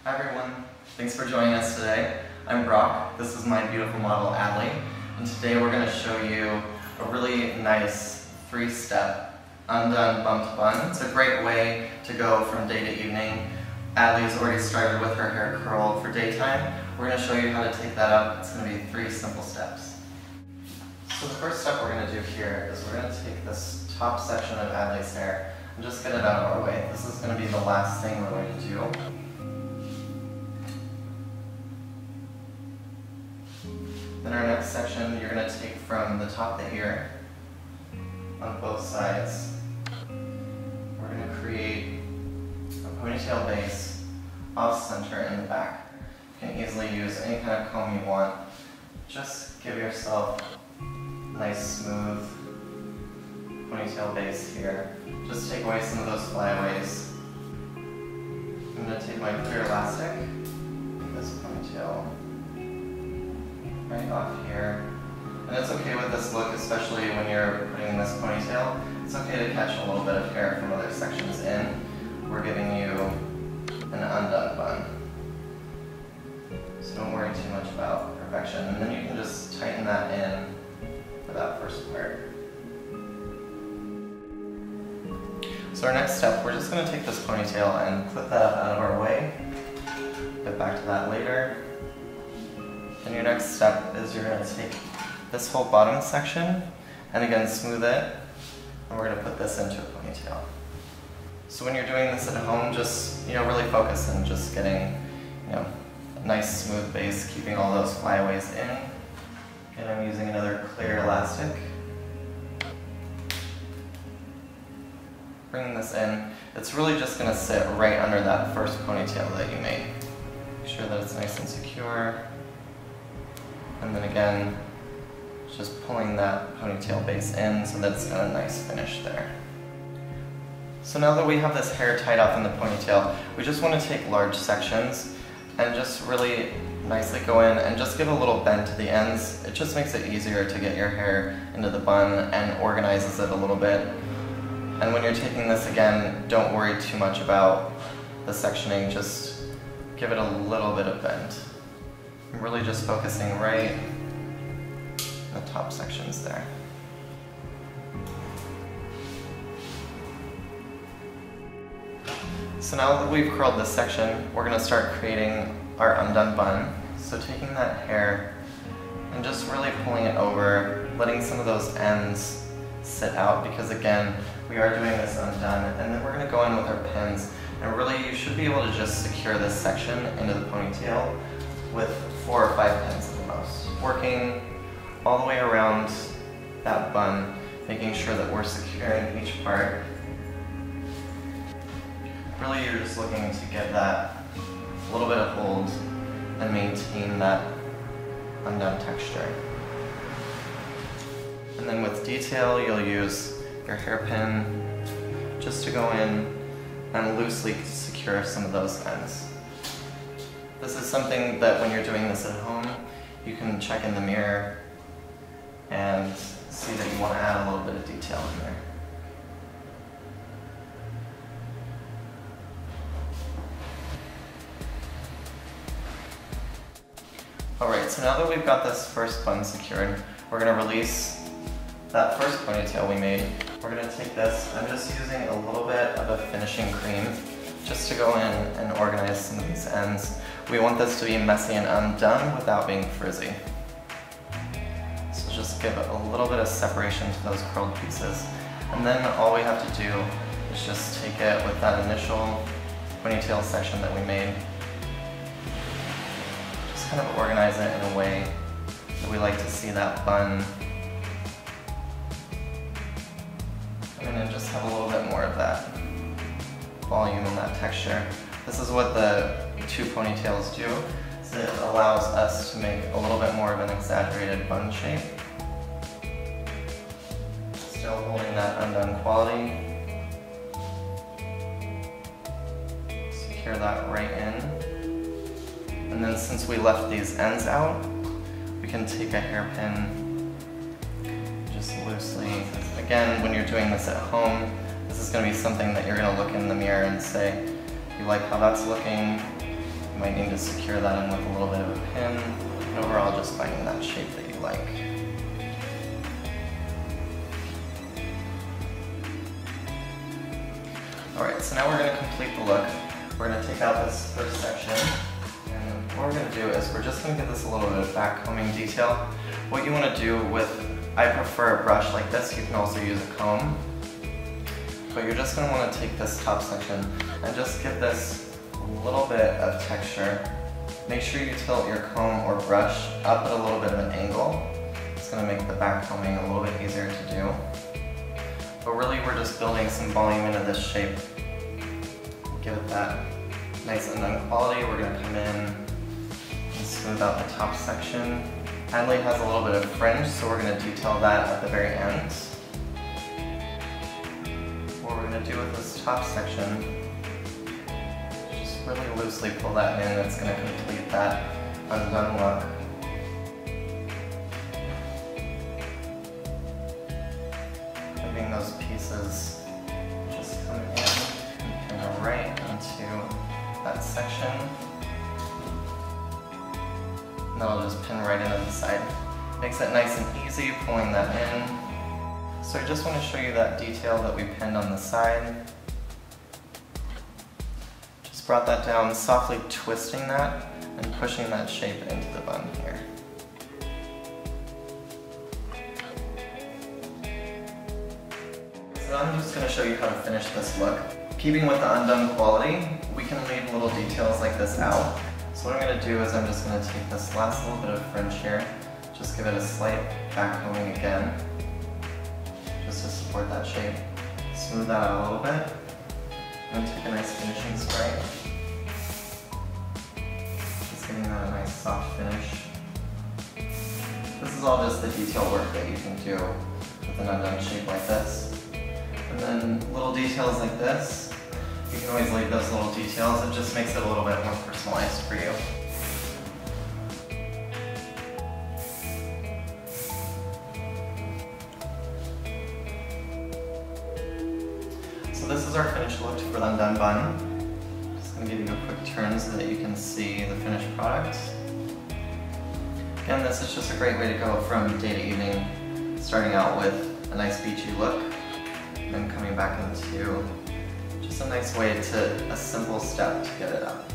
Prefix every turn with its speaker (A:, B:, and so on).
A: Hi everyone, thanks for joining us today. I'm Brock, this is my beautiful model Adley, and today we're going to show you a really nice 3-step undone bumped bun. It's a great way to go from day to evening. Adley's already started with her hair curl for daytime. We're going to show you how to take that up. It's going to be 3 simple steps. So the first step we're going to do here is we're going to take this top section of Adley's hair and just get it out of our way. This is going to be the last thing we're going to do. Then our next section, you're going to take from the top of the ear on both sides. We're going to create a ponytail base off center in the back. You can easily use any kind of comb you want. Just give yourself a nice smooth ponytail base here. Just take away some of those flyaways. I'm going to take my clear elastic, this ponytail right off here. And it's okay with this look, especially when you're putting in this ponytail. It's okay to catch a little bit of hair from other sections in. We're giving you an undone bun. So don't worry too much about perfection. And then you can just tighten that in for that first part. So our next step, we're just going to take this ponytail and clip that up out of our way. Get back to that later. Then your next step is you're going to take this whole bottom section and again smooth it, and we're going to put this into a ponytail. So when you're doing this at home, just really focus on just getting a nice smooth base, keeping all those flyaways in. And I'm using another clear elastic. Bringing this in, it's really just going to sit right under that first ponytail that you made. Make sure that it's nice and secure. And then again, just pulling that ponytail base in so that it's got a nice finish there. So now that we have this hair tied off in the ponytail, we just want to take large sections and just really nicely go in and just give a little bend to the ends. It just makes it easier to get your hair into the bun and organizes it a little bit. And when you're taking this again, don't worry too much about the sectioning, just give it a little bit of bend. I'm really just focusing right in the top sections there. So now that we've curled this section, we're going to start creating our undone bun. So taking that hair and just really pulling it over, letting some of those ends sit out, because again, we are doing this undone, and then we're going to go in with our pins, and really you should be able to just secure this section into the ponytail with 4 or 5 pins at the most. Working all the way around that bun, making sure that we're securing each part. Really you're just looking to get that little bit of hold and maintain that undone texture. And then with detail, you'll use your hairpin just to go in and loosely secure some of those ends. This is something that when you're doing this at home, you can check in the mirror and see that you want to add a little bit of detail in there. Alright, so now that we've got this first bun secured, we're going to release that first ponytail we made. We're going to take this, I'm just using a little bit of a finishing cream just to go in and organize some of these ends. We want this to be messy and undone without being frizzy. So just give a little bit of separation to those curled pieces. And then all we have to do is just take it with that initial ponytail section that we made. Just kind of organize it in a way that we like to see that bun. And then just have a little bit more of that volume and that texture. This is what the 2 ponytails do, is it allows us to make a little bit more of an exaggerated bun shape. Still holding that undone quality. Secure that right in. And then since we left these ends out, we can take a hairpin, just loosely. Again, when you're doing this at home, this is going to be something that you're going to look in the mirror and say, if you like how that's looking, You might need to secure that in with a little bit of a pin, and overall just finding that shape that you like. Alright, so now we're going to complete the look. We're going to take out this first section, and what we're going to do is we're just going to give this a little bit of backcombing detail. What you want to do with, I prefer a brush like this, you can also use a comb, but you're just going to want to take this top section and just give this a little bit of texture. Make sure you tilt your comb or brush up at a little bit of an angle. It's going to make the backcombing a little bit easier to do. But really we're just building some volume into this shape. Give it that nice undone quality. We're going to come in and smooth out the top section. Adelaide has a little bit of fringe, so we're going to detail that at the very end. What we're going to do with this top section, just really loosely pull that in. That's going to complete that undone look. Leaving those pieces just come in and pin right into that section. And that'll just pin right into the side. Makes it nice and easy pulling that in. So I just want to show you that detail that we pinned on the side. Just brought that down, softly twisting that and pushing that shape into the bun here. So I'm just going to show you how to finish this look. Keeping with the undone quality, we can leave little details like this out. So what I'm going to do is I'm just going to take this last little bit of fringe here, just give it a slight backcombing again, just to support that shape. Smooth that out a little bit, and take a nice finishing spray. Just giving that a nice soft finish. This is all just the detail work that you can do with an undone shape like this. And then little details like this, you can always leave those little details. It just makes it a little bit more personalized for you. So this is our finished look for the undone bun. Just going to give you a quick turn so that you can see the finished product. Again, this is just a great way to go from day to evening, starting out with a nice beachy look, and then coming back into just a nice way to a simple step to get it up.